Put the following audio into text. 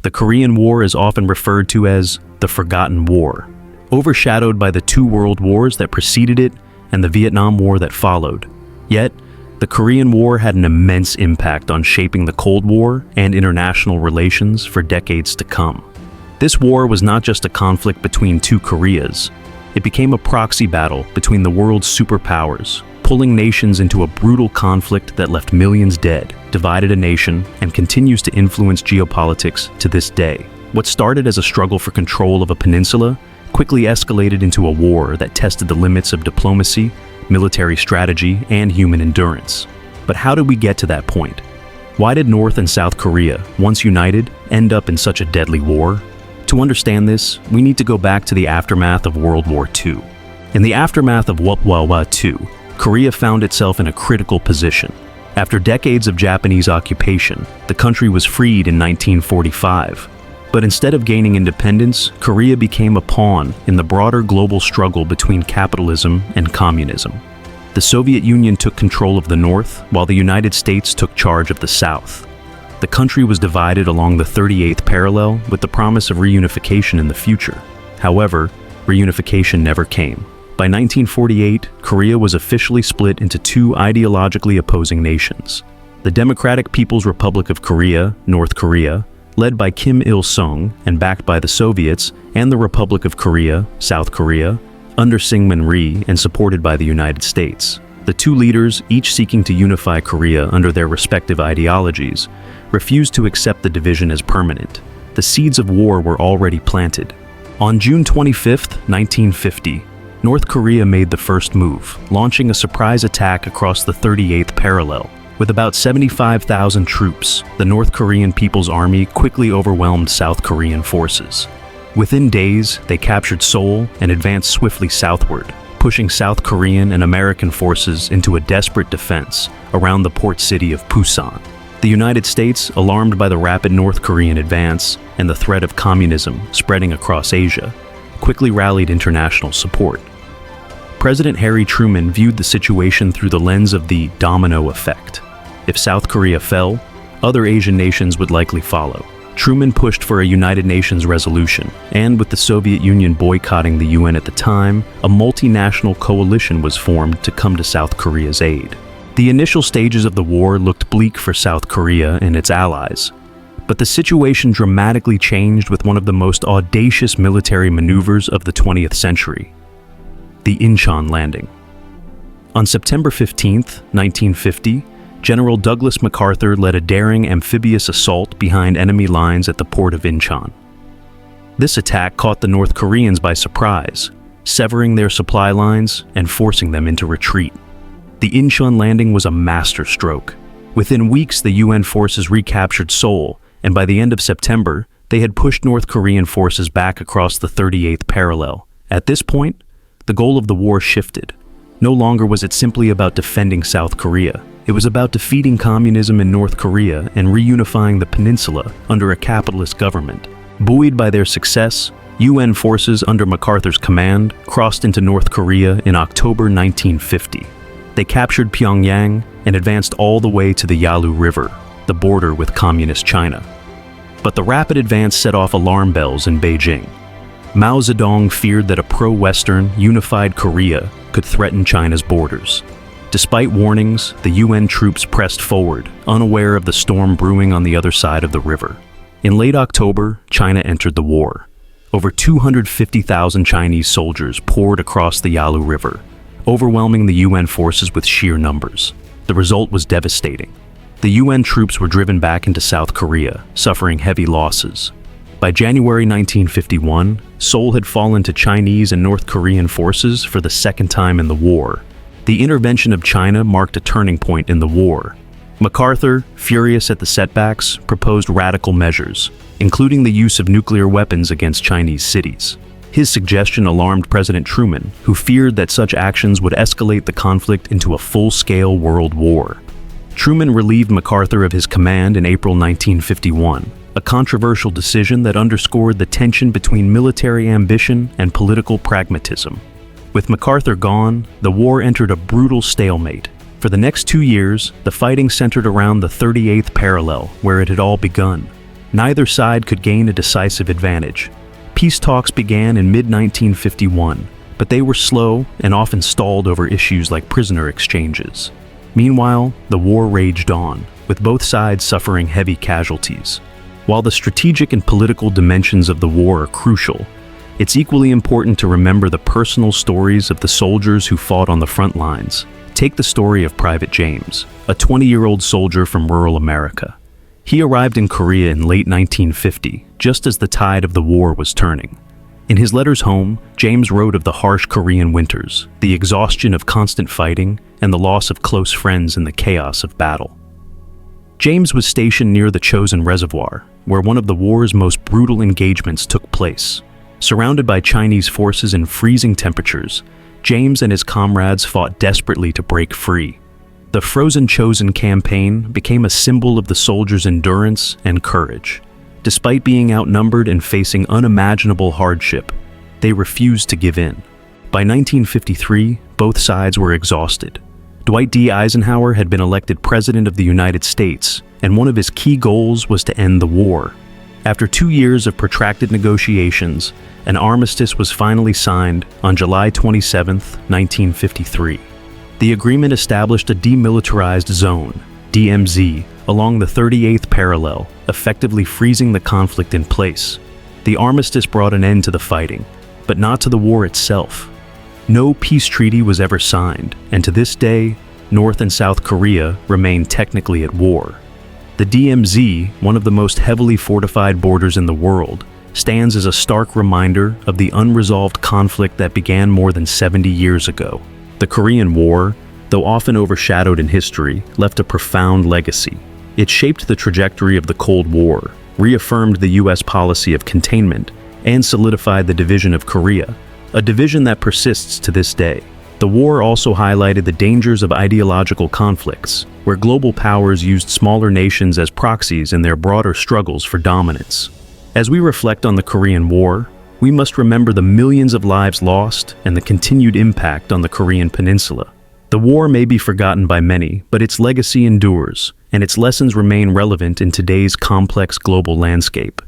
The Korean War is often referred to as the Forgotten War, overshadowed by the two world wars that preceded it and the Vietnam War that followed. Yet, the Korean War had an immense impact on shaping the Cold War and international relations for decades to come. This war was not just a conflict between two Koreas. It became a proxy battle between the world's superpowers, pulling nations into a brutal conflict that left millions dead, divided a nation, and continues to influence geopolitics to this day. What started as a struggle for control of a peninsula quickly escalated into a war that tested the limits of diplomacy, military strategy, and human endurance. But how did we get to that point? Why did North and South Korea, once united, end up in such a deadly war? To understand this, we need to go back to the aftermath of World War II. In the aftermath of World War II, Korea found itself in a critical position. After decades of Japanese occupation, the country was freed in 1945. But instead of gaining independence, Korea became a pawn in the broader global struggle between capitalism and communism. The Soviet Union took control of the North, while the United States took charge of the South. The country was divided along the 38th parallel with the promise of reunification in the future. However, reunification never came. By 1948, Korea was officially split into two ideologically opposing nations. The Democratic People's Republic of Korea, North Korea, led by Kim Il-sung and backed by the Soviets, and the Republic of Korea, South Korea, under Syngman Rhee and supported by the United States. The two leaders, each seeking to unify Korea under their respective ideologies, refused to accept the division as permanent. The seeds of war were already planted. On June 25, 1950, North Korea made the first move, launching a surprise attack across the 38th parallel. With about 75,000 troops, the North Korean People's Army quickly overwhelmed South Korean forces. Within days, they captured Seoul and advanced swiftly southward, pushing South Korean and American forces into a desperate defense around the port city of Busan. The United States, alarmed by the rapid North Korean advance and the threat of communism spreading across Asia, quickly rallied international support. President Harry Truman viewed the situation through the lens of the domino effect. If South Korea fell, other Asian nations would likely follow. Truman pushed for a United Nations resolution, and with the Soviet Union boycotting the UN at the time, a multinational coalition was formed to come to South Korea's aid. The initial stages of the war looked bleak for South Korea and its allies, but the situation dramatically changed with one of the most audacious military maneuvers of the 20th century: the Incheon landing. On September 15, 1950, General Douglas MacArthur led a daring amphibious assault behind enemy lines at the port of Incheon. This attack caught the North Koreans by surprise, severing their supply lines and forcing them into retreat. The Incheon landing was a masterstroke. Within weeks, the UN forces recaptured Seoul, and by the end of September, they had pushed North Korean forces back across the 38th parallel. At this point, the goal of the war shifted. No longer was it simply about defending South Korea. It was about defeating communism in North Korea and reunifying the peninsula under a capitalist government. Buoyed by their success, UN forces under MacArthur's command crossed into North Korea in October 1950. They captured Pyongyang and advanced all the way to the Yalu River, the border with Communist China. But the rapid advance set off alarm bells in Beijing. Mao Zedong feared that a pro-Western, unified Korea could threaten China's borders. Despite warnings, the UN troops pressed forward, unaware of the storm brewing on the other side of the river. In late October, China entered the war. Over 250,000 Chinese soldiers poured across the Yalu River, overwhelming the UN forces with sheer numbers. The result was devastating. The UN troops were driven back into South Korea, suffering heavy losses. By January 1951, Seoul had fallen to Chinese and North Korean forces for the second time in the war. The intervention of China marked a turning point in the war. MacArthur, furious at the setbacks, proposed radical measures, including the use of nuclear weapons against Chinese cities. His suggestion alarmed President Truman, who feared that such actions would escalate the conflict into a full-scale world war. Truman relieved MacArthur of his command in April 1951, a controversial decision that underscored the tension between military ambition and political pragmatism. With MacArthur gone, the war entered a brutal stalemate. For the next 2 years, the fighting centered around the 38th parallel, where it had all begun. Neither side could gain a decisive advantage. Peace talks began in mid-1951, but they were slow and often stalled over issues like prisoner exchanges. Meanwhile, the war raged on, with both sides suffering heavy casualties. While the strategic and political dimensions of the war are crucial, it's equally important to remember the personal stories of the soldiers who fought on the front lines. Take the story of Private James, a 20-year-old soldier from rural America. He arrived in Korea in late 1950, just as the tide of the war was turning. In his letters home, James wrote of the harsh Korean winters, the exhaustion of constant fighting, and the loss of close friends in the chaos of battle. James was stationed near the Chosin Reservoir, where one of the war's most brutal engagements took place. Surrounded by Chinese forces in freezing temperatures, James and his comrades fought desperately to break free. The Frozen Chosin campaign became a symbol of the soldiers' endurance and courage. Despite being outnumbered and facing unimaginable hardship, they refused to give in. By 1953, both sides were exhausted. Dwight D. Eisenhower had been elected President of the United States, and one of his key goals was to end the war. After 2 years of protracted negotiations, an armistice was finally signed on July 27, 1953. The agreement established a demilitarized zone, DMZ, along the 38th parallel, effectively freezing the conflict in place. The armistice brought an end to the fighting, but not to the war itself. No peace treaty was ever signed, and to this day, North and South Korea remain technically at war. The DMZ, one of the most heavily fortified borders in the world, stands as a stark reminder of the unresolved conflict that began more than 70 years ago. The Korean War, though often overshadowed in history, left a profound legacy. It shaped the trajectory of the Cold War, reaffirmed the U.S. policy of containment, and solidified the division of Korea, a division that persists to this day. The war also highlighted the dangers of ideological conflicts, where global powers used smaller nations as proxies in their broader struggles for dominance. As we reflect on the Korean War, we must remember the millions of lives lost and the continued impact on the Korean Peninsula. The war may be forgotten by many, but its legacy endures, and its lessons remain relevant in today's complex global landscape.